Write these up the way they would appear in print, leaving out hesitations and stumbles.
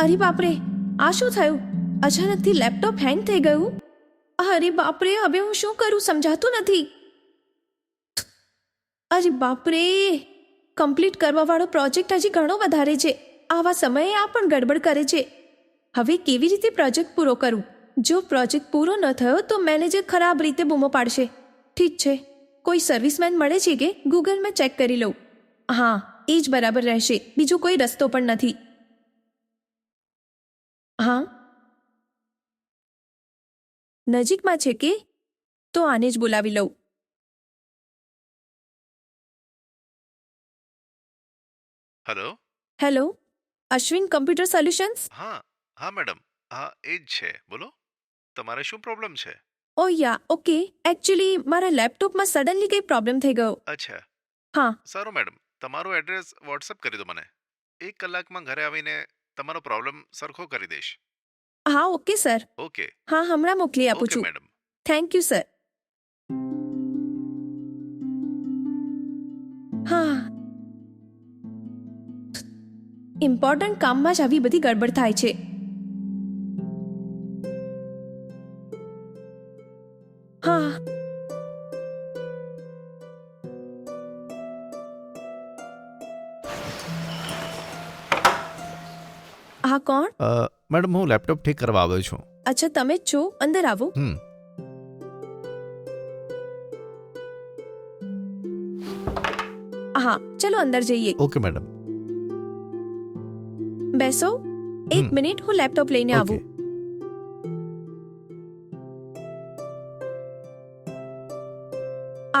અરે બાપરે, આ શું થયું? અચાનકથી લેપટોપ હેંગ થઈ ગયું. અરે બાપરે, હવે હું શું કરું સમજાતું નથી. અરે બાપરે, કમ્પ્લીટ કરવાવાળો પ્રોજેક્ટ હજી ઘણો વધારે છે. આવા સમયે આ પણ ગડબડ કરે છે. હવે કેવી રીતે પ્રોજેક્ટ પૂરો કરું? જો પ્રોજેક્ટ પૂરો ન થયો તો મેનેજર ખરાબ રીતે બૂમો પાડશે. ઠીક છે, કોઈ સર્વિસમેન મળે છે કે ગૂગલમાં ચેક કરી લઉં. હા, એ જ બરાબર રહેશે. બીજો કોઈ રસ્તો પણ નથી. હા, નજીકમાં છે કે? તો આને જ બોલાવી લઉં. Hello. Hello, Ashwin computer solutions. હા હા મેડમ, હા એ જ છે. બોલો, તમારે શું પ્રોબ્લેમ છે? ઓ યા, ઓકે. એકચ્યુઅલી મારા લેપટોપમાં સડનલી કંઈ પ્રોબ્લેમ થઈ ગયો. અચ્છા, હા. સારું મેડમ, તમારું એડ્રેસ વોટ્સઅપ કરી દો મને. 1 કલાકમાં ઘરે આવીને તમારો પ્રોબ્લેમ સરખો કરી દઈશ. હા, ઓકે સર. ઓકે. હા, હમણાં મોકલી આપું ઓકે છું. મેડમ. Thank you sir. હા, ઇમ્પોર્ટન્ટ કામમાં જ આવી બધી ગડબડ થાય છે. હા. હા, કોણ? મેડમ, હું લેપટોપ ઠીક કરવા આવ્યો છું. અચ્છા, તમે જ છો? અંદર આવો. હા, ચલો અંદર જઈએ. Okay madam. બેસો. એક મિનિટ, હું લેપટોપ લઈને આવું.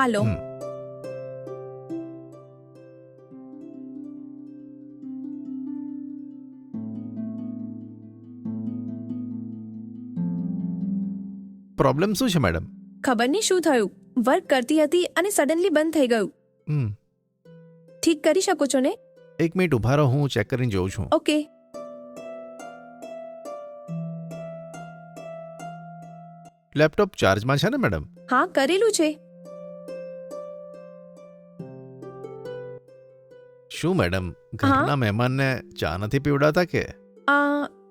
આ લો. પ્રોબ્લેમ શું છે મેડમ? ખબર નહીં શું થયું. વર્ક કરતી હતી અને સડનલી બંધ થઈ ગયું. ઠીક કરી શકો છો ને? 1 મિનિટ ઉભા રહો, હું ચેક કરીને જોઉં છું. ઓકે. લેપટોપ ચાર્જમાં છે ને મેડમ? હા, કરેલું છે. શું મેડમ, ઘરના મહેમાનને ચા નથી પીવડાવતા કે?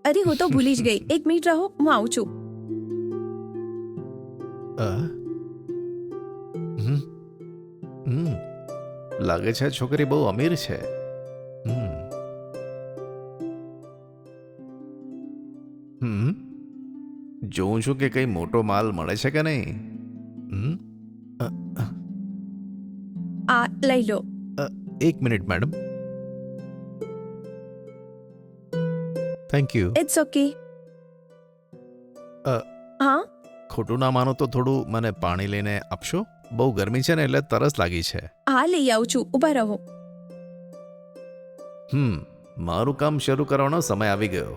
અરે, હું તો ભૂલી જ ગઈ. 1 મિનિટ રહો, હું આવું છું. લાગે છે છોકરી બહુ અમીર છે. જોઉં છું કે કઈ મોટો માલ મળે છે કે નહીં. આ લઈ લો. 1 minute madam. Thank you. It's okay. હા. ખોટું ના માનો તો થોડું મને પાણી લઈને આપશો? બહુ ગરમી છે ને એટલે તરસ લાગી છે. હા, લઈ આવું છું. ઊભા રહો. મારું કામ શરૂ કરવાનો સમય આવી ગયો.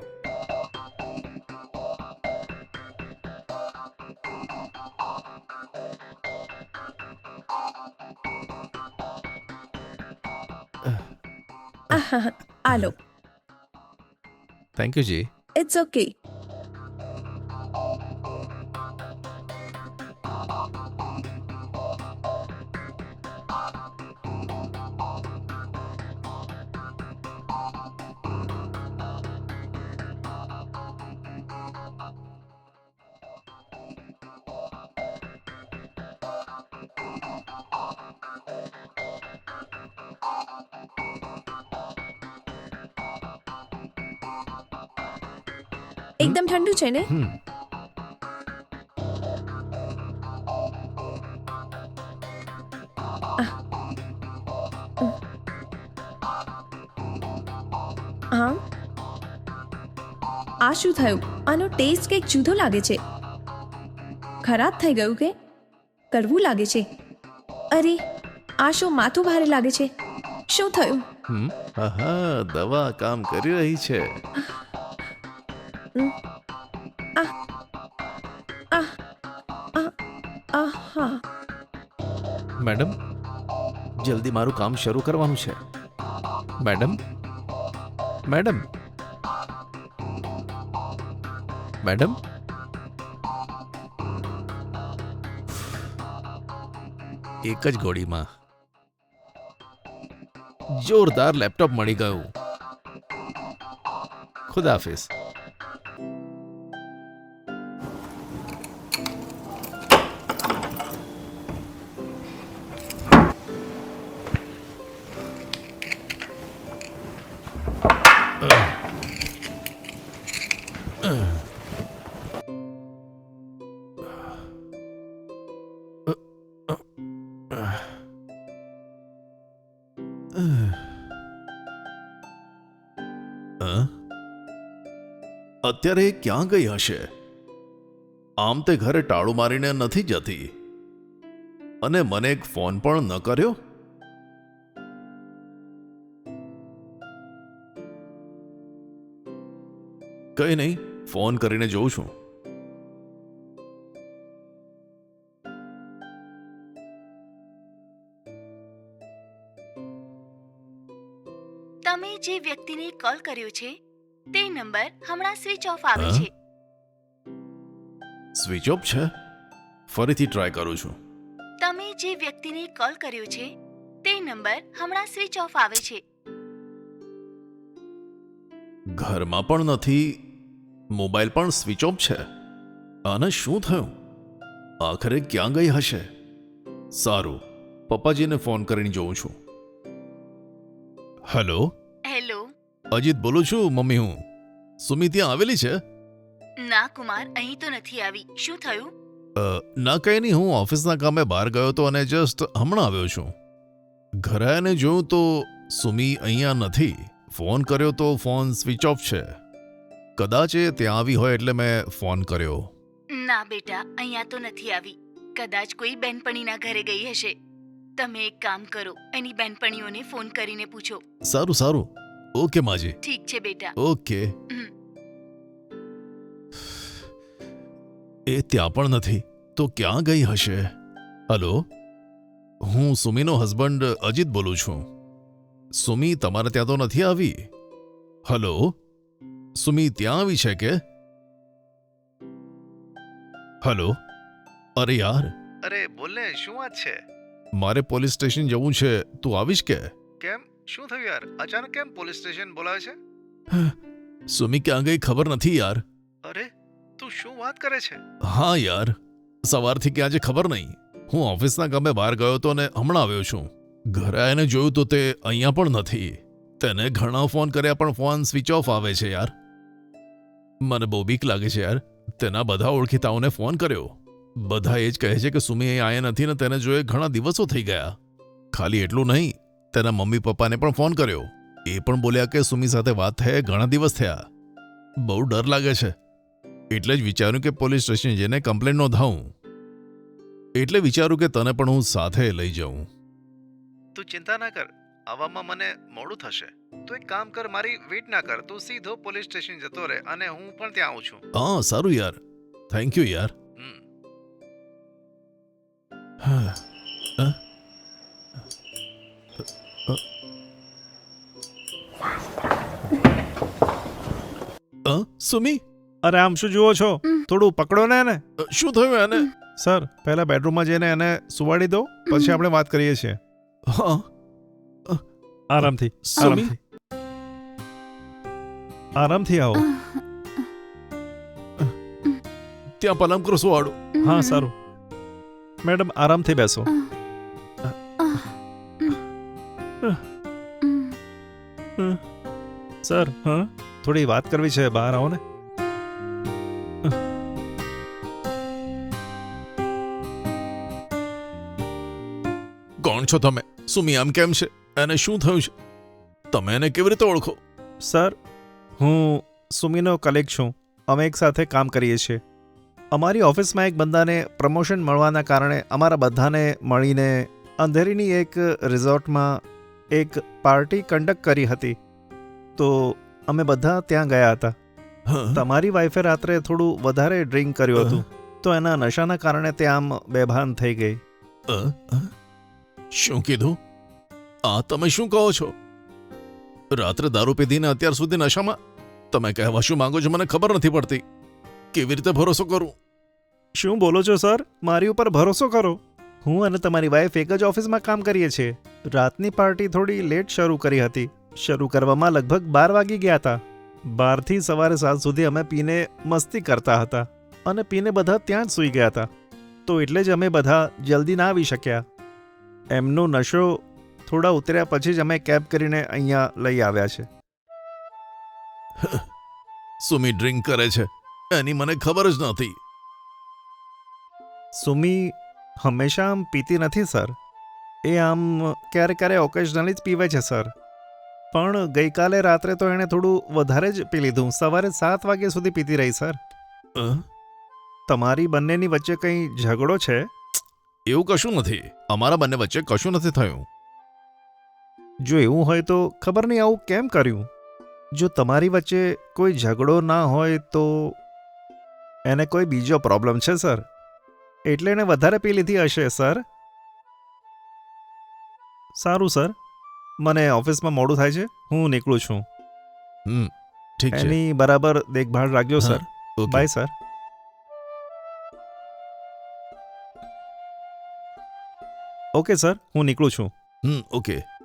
આ લો. થેન્ક યુ જી. It's okay. એકદમ ઠંડુ છે ને? હા. આ શું થયું? આનો ટેસ્ટ કંઈક જુદો લાગે છે. ખરાબ થઈ ગયું કે? કડવું લાગે છે. અરે, આ શું માથું ભારે લાગે છે? શું થયું? દવા કામ કરી રહી છે. મેડમ, જલ્દી મારું કામ શરૂ કરવાનું છે. Madam, madam, madam. એક જ ગોળીમાં જોરદાર લેપટોપ મળી ગયું. ખુદાહાફિઝ. અત્યારે એ ક્યાં ગઈ હશે? આમ તે ઘરે ટાળું મારીને નથી જતી અને મને એક ફોન પણ ન કર્યો. કઈ નહીં, ફોન કરીને જોઉં છું. તમે જે વ્યક્તિને કોલ કર્યો છે તે નંબર હમણાં સ્વિચ ઓફ આવે હા? છે. સ્વિચ ઓફ છે? ફરીથી ટ્રાય કરું છું. તમે જે વ્યક્તિને કોલ કર્યો છે તે નંબર હમણાં સ્વિચ ઓફ આવે છે. ઘરમાં પણ નથી, મોબાઈલ પણ સ્વિચ ઓફ છે. આને શું થયું? આખરે ક્યાં ગઈ હશે? સારું, પપ્પાજીને ફોન કરીને જોઉં છું. Hello, hello. અજીત બોલું છું. મમ્મી હું. સુમી ત્યાં આવેલી છે? ના કુમાર, અહીં તો નથી આવી. શું થયું? ના કંઈ નહીં, હું ઓફિસના કામે બહાર ગયો હતો અને જસ્ટ હમણાં આવ્યો છું. ઘરે આવીને જોયું તો સુમી અહીંયા નથી. ફોન કર્યો તો ફોન સ્વિચ ઓફ છે. કદાચ એ ત્યાં આવી હોય એટલે મેં ફોન કર્યો. ના બેટા, અહીંયા તો નથી આવી. કદાચ કોઈ બેનપણીના ઘરે ગઈ હશે. તમે એક કામ કરો, એની બેનપણીઓને ફોન કરીને પૂછો. સારું સારું, ઓકે માજી. ઠીક છે બેટા. ઓકે. હમ. એ ત્યાં પણ નથી તો ક્યાં ગઈ હશે? હલો, હું સુમીનો હસબન્ડ અજીત બોલું છું. સુમી તમારે ત્યાં તો નથી આવી? હલો, સુમી ત્યાં આવી છે કે? હલો, અરે યાર. અરે બોલને, શું વાત છે? મારે પોલીસ સ્ટેશન જવું છે, તું આવીશ કે? કેમ, શું થયું યાર? અચાનક કેમ પોલીસ સ્ટેશન બોલાવે છે? સુમી ક્યાં ગઈ ખબર નથી યાર. અરે તું શું વાત કરે છે? હા યાર, સવારથી ક્યાં છે ખબર નહીં. હું ઓફિસના કામે બહાર ગયો હતો ને હમણાં આવ્યો છું. ઘરે આવીને જોયું તો તે અહીંયા પણ નથી. તેને ઘણા ફોન કર્યા પણ ફોન સ્વિચ ઓફ આવે છે યાર. મને બહુ બીક લાગે છે યાર. તેના બધા ઓળખીતાઓને ફોન કર્યો. બધા એ જ કહે છે કે સુમી અહીં આયા નથી ને તેને જોયે ઘણા દિવસો થઈ ગયા. ખાલી એટલું નહીં, તેના મમ્મી પપ્પાને પણ ફોન કર્યો. એ પણ બોલ્યા કે સુમી સાથે વાત થયે ઘણા દિવસ થયા. બહુ ડર લાગે છે. એટલે જ વિચાર્યું કે પોલીસ સ્ટેશન જઈને કમ્પ્લેન નોંધાવું. એટલે વિચાર્યું કે તને પણ હું સાથે લઈ જાઉં. તું ચિંતા ના કર, આવવામાં મને મોડું થશે. તું એક કામ કર, મારી વેઇટ ના કર. તું સીધો પોલીસ સ્ટેશન જતો રહે અને હું પણ ત્યાં આવું છું. હા સારું યાર, થેન્ક યુ યાર. સુમી, અરે આમ શું જુઓ છો? થોડું પકડો ને એને. શું થયું એને? સર, પહેલા બેડરૂમમાં જઈને એને સુવાડી દો, પછી આપણે વાત કરીએ છીએ. હા, આરામથી, સુમી? આરામથી આવો. ત્યાં પલંગ પર સુવાડો. હા સારું. મેડમ આરામથી બેસો. સર, હા થોડી વાત કરવી છે, બહાર આવો ને. કોણ છો તમે? સુમી આમ કેમ છે? એને શું થયું છે? તમે એને કેવી રીતે ઓળખો? સર, હું સુમીનો કલીગ છું. અમે એક સાથે કામ કરીએ છીએ. અમારી ઓફિસમાં એક બંદાને પ્રમોશન મળવાના કારણે અમારા બધાને મળીને અંધેરીની એક રિઝોર્ટમાં એક પાર્ટી કન્ડક્ટ કરી હતી. તો અમે બધા ત્યાં ગયા હતા. તમારી વાઈફે રાત્રે થોડું વધારે ડ્રિંક કર્યું હતું, તો એના નશાના કારણે તે આમ બેભાન થઈ ગઈ. શું કીધું? આ તમે શું કહો છો? રાત્રે દારૂ પીધીને અત્યાર સુધી નશામાં? તમે કહેવા શું માંગો છો મને ખબર નથી પડતી. કેવી રીતે ભરોસો કરું? શું બોલો છો સર? મારી ઉપર ભરોસો કરો. હું અને તમારી વાઈફ એક જ ઓફિસમાં કામ કરીએ છીએ. રાતની પાર્ટી થોડી લેટ શરૂ કરી હતી. શરૂ કરવામાં લગભગ 12 વાગી ગયા હતા. બારથી સવારે 7 સુધી અમે પીને મસ્તી કરતા હતા અને પીને બધા ત્યાં જ સૂઈ ગયા હતા. તો એટલે જ અમે બધા જલ્દી ના આવી શક્યા. એમનો નશો થોડા ઉતર્યા પછી જ અમે કેબ કરીને અહીંયા લઈ આવ્યા છે. સુમી ડ્રિંક કરે છે એની મને ખબર જ નહોતી. સુમી હંમેશા આમ પીતી નથી સર. એ આમ ક્યારે ક્યારે ઓકેશનલી જ પીવે છે સર. પણ ગઈકાલે રાત્રે તો એણે થોડું વધારે જ પી લીધું. સવારે 7 વાગ્યા સુધી પીતી રહી સર. અ? તમારી બંનેની વચ્ચે કંઈ ઝઘડો છે? એવું કશું નથી. અમારા બંને વચ્ચે કશું નથી થયું. જો એવું હોય તો ખબર નહીં આવું કેમ કર્યું. જો તમારી વચ્ચે કોઈ ઝઘડો ના હોય તો એને કોઈ બીજો પ્રોબ્લેમ છે સર. એટલે એણે વધારે પી લીધી હશે સર. સારું સર, મને ઓફિસમાં મોડું થાય છે, હું નીકળું છું. ઠીક છે. એની બરાબર દેખભાળ રાખજો sir. Okay. Bye sir. Okay sir, હું નીકળું છું. ઓકે.